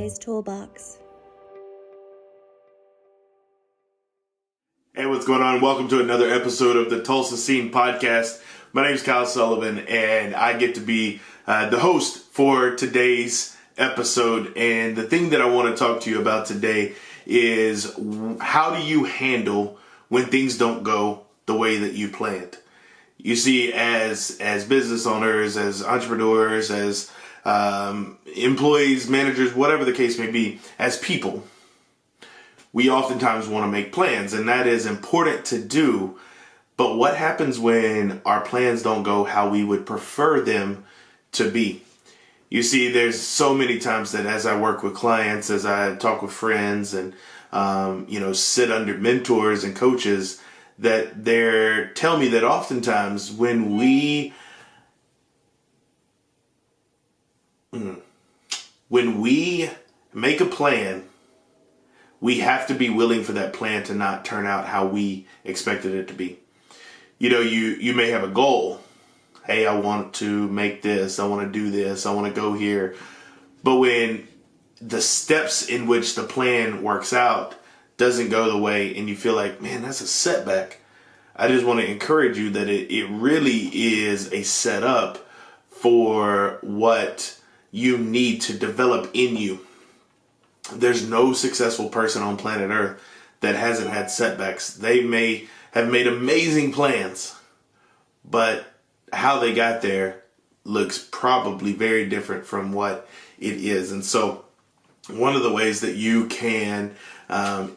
today's Toolbox. Hey, what's going on? Welcome to another episode of the Tulsa Scene Podcast. My name is Kyle Sullivan, and I get to be the host for today's episode. And the thing that I want to talk to you about today is how do you handle when things don't go the way that you planned? You see, as business owners, as entrepreneurs, as employees, managers, whatever the case may be, as people, we oftentimes want to make plans, and that is important to do. But what happens when our plans don't go how we would prefer them to be? You see, there's so many times that as I work with clients, as I talk with friends and, sit under mentors and coaches, that they're telling me that oftentimes when we make a plan, we have to be willing for that plan to not turn out how we expected it to be. You know, you may have a goal. Hey, I want to make this. I want to do this. I want to go here. But when the steps in which the plan works out doesn't go the way and you feel like, man, that's a setback, I just want to encourage you that it really is a setup for what you need to develop in you. There's no successful person on planet Earth that hasn't had setbacks. They may have made amazing plans, but how they got there looks probably very different from what it is. And so one of the ways that you can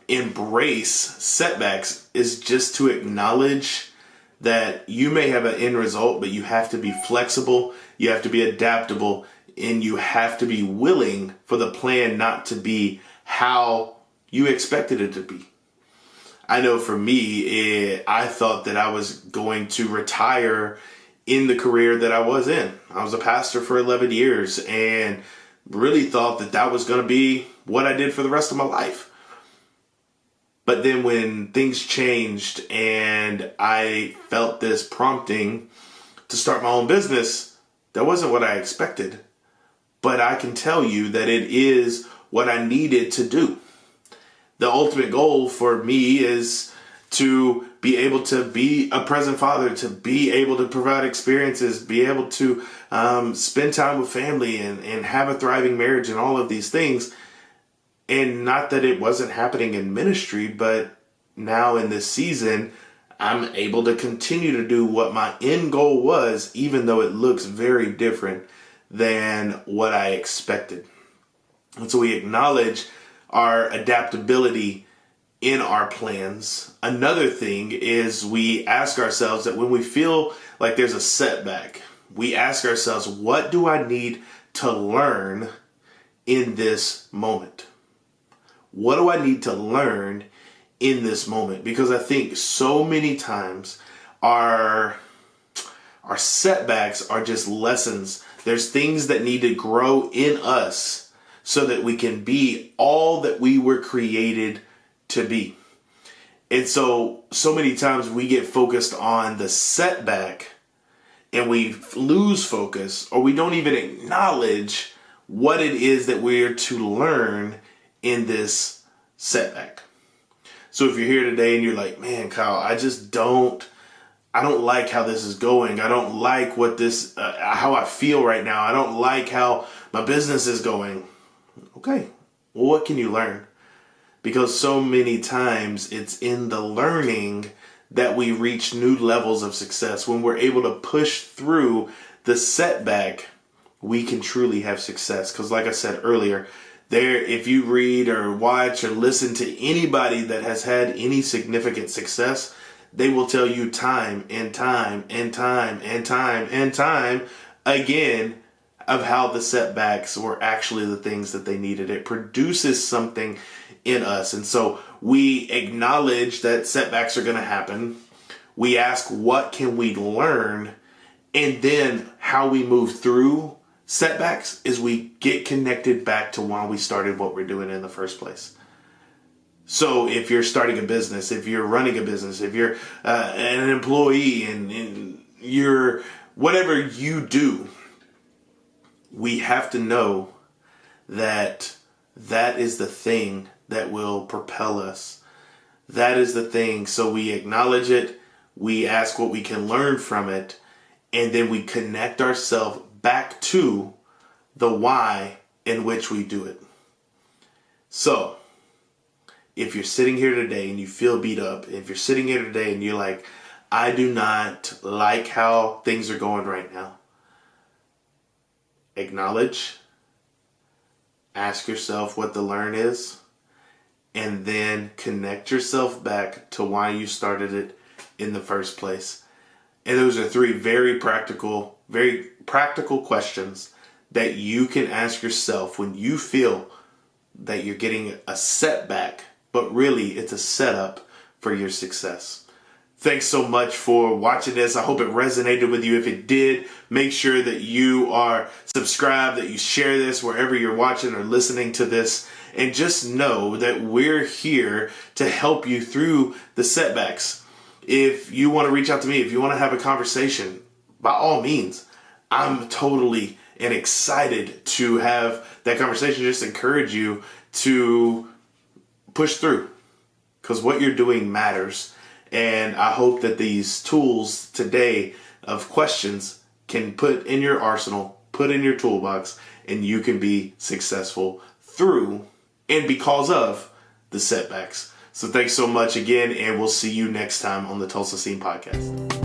embrace setbacks is just to acknowledge that you may have an end result, but you have to be flexible, you have to be adaptable, and you have to be willing for the plan not to be how you expected it to be. I know for me, I thought that I was going to retire in the career that I was in. I was a pastor for 11 years and really thought that that was going to be what I did for the rest of my life. But then when things changed and I felt this prompting to start my own business, that wasn't what I expected. But I can tell you that it is what I needed to do. The ultimate goal for me is to be able to be a present father, to be able to provide experiences, be able to spend time with family and have a thriving marriage and all of these things. And not that it wasn't happening in ministry, but now in this season, I'm able to continue to do what my end goal was, even though it looks very different than what I expected. And so we acknowledge our adaptability in our plans. Another thing is we ask ourselves that when we feel like there's a setback, we ask ourselves, what do I need to learn in this moment? What do I need to learn in this moment? Because I think so many times our setbacks are just lessons. There's things that need to grow in us so that we can be all that we were created to be. And so many times we get focused on the setback and we lose focus, or we don't even acknowledge what it is that we're to learn in this setback. So if you're here today and you're like, man, Kyle, I don't like how this is going. I don't like what how I feel right now. I don't like how my business is going. Okay, well, what can you learn? Because so many times it's in the learning that we reach new levels of success. When we're able to push through the setback, we can truly have success. Because like I said earlier, if you read or watch or listen to anybody that has had any significant success, they will tell you time and time and time and time and time again of how the setbacks were actually the things that they needed. It produces something in us. And so we acknowledge that setbacks are going to happen. We ask, what can we learn? And then how we move through setbacks is we get connected back to why we started what we're doing in the first place. So if you're starting a business, if you're running a business, if you're an employee and you're whatever you do, we have to know that that is the thing that will propel us. That is the thing. So we acknowledge it, we ask what we can learn from it, and then we connect ourselves back to the why in which we do it. So, if you're sitting here today and you feel beat up, if you're sitting here today and you're like, I do not like how things are going right now, acknowledge, ask yourself what the learn is, and then connect yourself back to why you started it in the first place. And those are three very practical questions that you can ask yourself when you feel that you're getting a setback, but really it's a setup for your success. Thanks so much for watching this. I hope it resonated with you. If it did, make sure that you are subscribed, that you share this wherever you're watching or listening to this. And just know that we're here to help you through the setbacks. If you want to reach out to me, if you want to have a conversation, by all means, I'm totally and excited to have that conversation. Just encourage you to push through, because what you're doing matters. And I hope that these tools today of questions can put in your arsenal, put in your toolbox, and you can be successful through and because of the setbacks. So thanks so much again, and we'll see you next time on the Tulsa Scene Podcast.